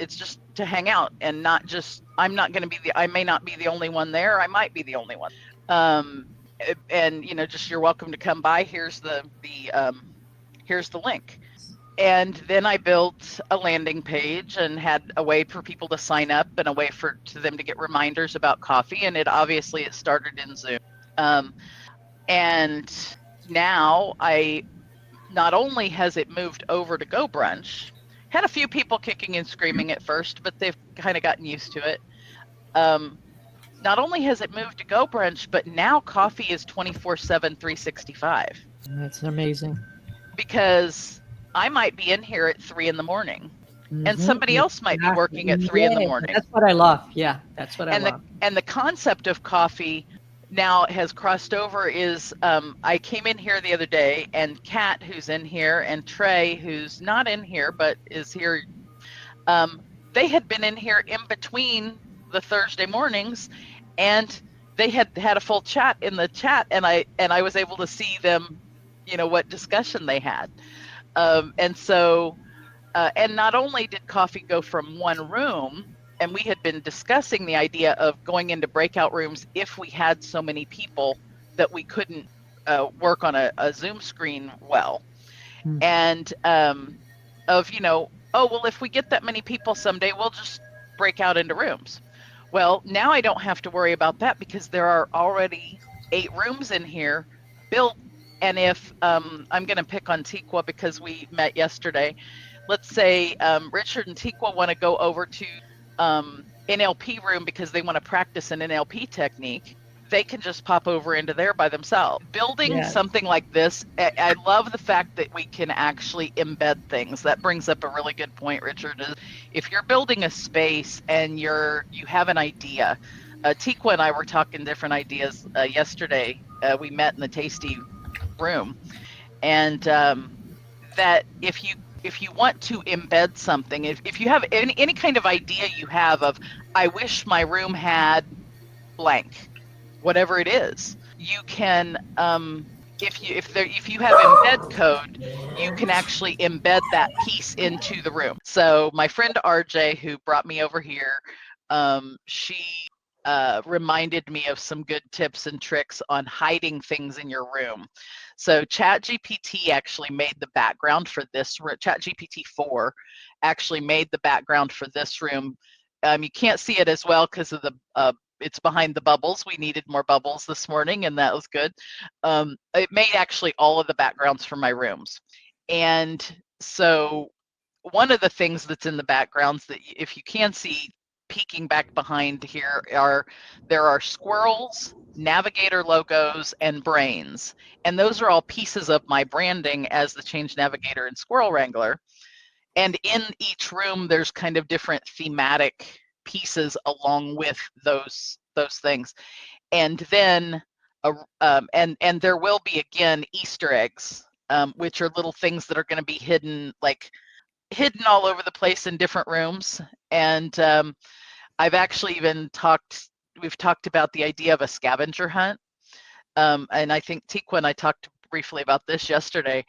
it's just to hang out and not just, I may not be the only one there. I might be the only one. Um, and just, you're welcome to come by. Here's the link. And then I built a landing page and had a way for people to sign up and a way to them to get reminders about coffee. And it started in Zoom. And now not only has it moved over to Go Brunch, had a few people kicking and screaming at first, but they've kind of gotten used to it. Not only has it moved to Go Brunch, but now coffee is 24/7, 365. That's amazing. Because I might be in here at 3 in the morning, and somebody else might be working at 3 in the morning. That's what I love. Yeah, that's what I love. And the concept of coffee now has crossed over is, I came in here the other day, and Kat, who's in here, and Trey, who's not in here but is here, they had been in here in between the Thursday mornings, and they had a full chat in the chat, and I was able to see them, what discussion they had. And not only did coffee go from one room, and we had been discussing the idea of going into breakout rooms if we had so many people that we couldn't work on a Zoom screen well. And if we get that many people someday, we'll just break out into rooms. Well, now I don't have to worry about that because there are already 8 rooms in here built. And if I'm going to pick on Tikwa because we met yesterday, let's say Richard and Tikwa want to go over to NLP room because they want to practice an NLP technique, they can just pop over into there by themselves. Building something like this, I love the fact that we can actually embed things. That brings up a really good point, Richard, is if you're building a space and you have an idea. Tikwa and I were talking different ideas yesterday. We met in the Tasty room, and that if you want to embed something, if you have any kind of idea you have of, I wish my room had blank, whatever it is, you can if you have embed code, you can actually embed that piece into the room. So my friend RJ, who brought me over here, she reminded me of some good tips and tricks on hiding things in your room. So ChatGPT actually made the background for this room. ChatGPT 4 actually made the background for this room. You can't see it as well because of the it's behind the bubbles. We needed more bubbles this morning, and that was good. It made actually all of the backgrounds for my rooms. And so one of the things that's in the backgrounds that if you can see peeking back behind here there are squirrels, navigator logos, and brains. And those are all pieces of my branding as the Change Navigator and Squirrel Wrangler. And in each room, there's kind of different thematic pieces along with those things. And then and there will be, again, Easter eggs, which are little things that are going to be hidden all over the place in different rooms. And I've actually we've talked about the idea of a scavenger hunt. And I think Tikwa and I talked briefly about this yesterday,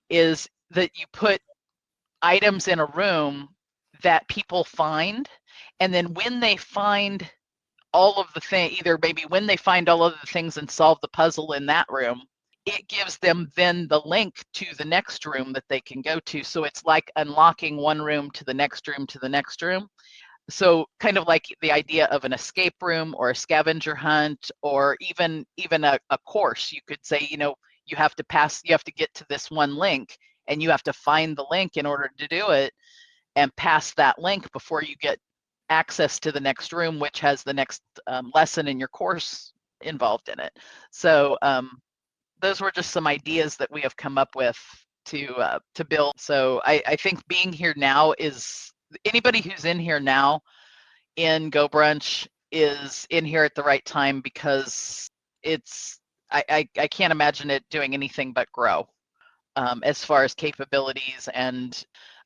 is that you put items in a room that people find, and then when they find all of the things, either maybe when they find all of the things and solve the puzzle in that room, it gives them then the link to the next room that they can go to. So it's like unlocking one room to the next room to the next room. So kind of like the idea of an escape room or a scavenger hunt, or even a course. You could say, you have to get to this one link, and you have to find the link in order to do it, and pass that link before you get access to the next room, which has the next lesson in your course involved in it. So those were just some ideas that we have come up with to build. So I think being here now is, anybody who's in here now in Go Brunch is in here at the right time, because I can't imagine it doing anything but grow as far as capabilities. And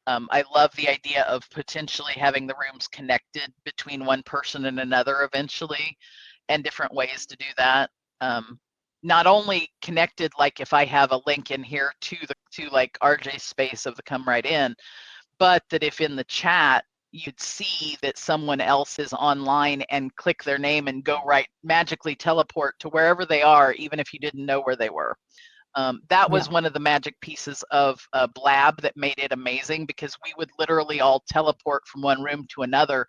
I love the idea of potentially having the rooms connected between one person and another eventually, and different ways to do that. Not only connected, like if I have a link in here to like RJ's space of the Come Right In, but that if in the chat you'd see that someone else is online and click their name and go magically teleport to wherever they are, even if you didn't know where they were. That was Yeah. one of the magic pieces of Blab that made it amazing, because we would literally all teleport from one room to another.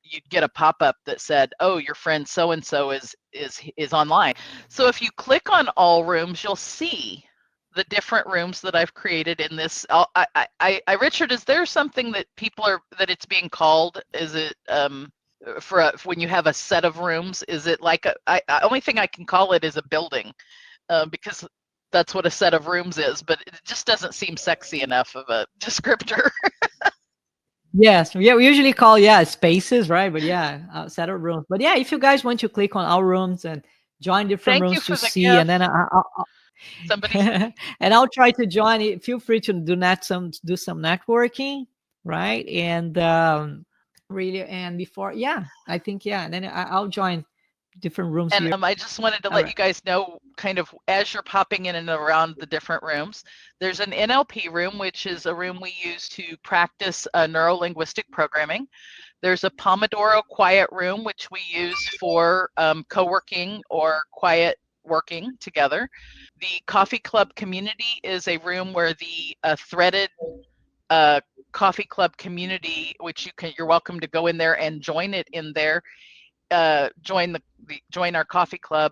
You'd get a pop-up that said, "Oh, your friend so-and-so is online." So if you click on all rooms, you'll see the different rooms that I've created in this. Richard, is there something that that it's being called? Is it for when you have a set of rooms? Is it like only thing I can call it is a building, because that's what a set of rooms is, but it just doesn't seem sexy enough of a descriptor. Yes. Yeah. We usually call, spaces, right? But yeah, set of rooms. But yeah, if you guys want to click on our rooms and join different Thank you rooms to for the see, and gift. then Somebody, and I'll try to join it. Feel free to do some networking, right? And really, and before, I think, and then I'll join different rooms and here. I just wanted to All let right. you guys know, kind of as you're popping in and around the different rooms, there's an NLP room, which is a room we use to practice neuro-linguistic programming. There's a Pomodoro quiet room, which we use for co-working or quiet working together. The Coffee Club community is a room where the threaded coffee club community, which you're welcome to go in there and join it in there. Join our coffee club.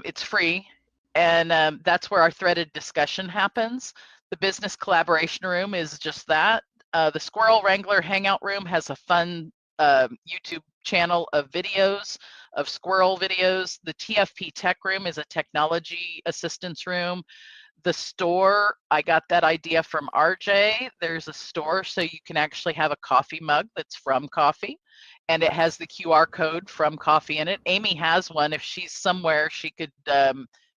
It's free, and that's where our threaded discussion happens. The business collaboration room is just that. The Squirrel Wrangler Hangout room has a fun YouTube channel of videos, of squirrel videos. The TFP Tech room is a technology assistance room. The store, I got that idea from RJ. There's a store so you can actually have a coffee mug that's from coffee, and it has the QR code from coffee in it. Amy has one. If she's somewhere, she could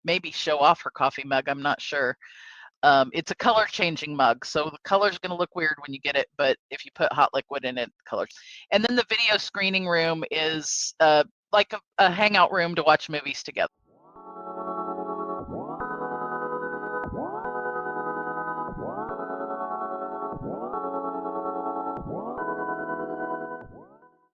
maybe show off her coffee mug. I'm not sure. It's a color changing mug, so the color's going to look weird when you get it, but if you put hot liquid in it, the colors. And then the video screening room is like a hangout room to watch movies together.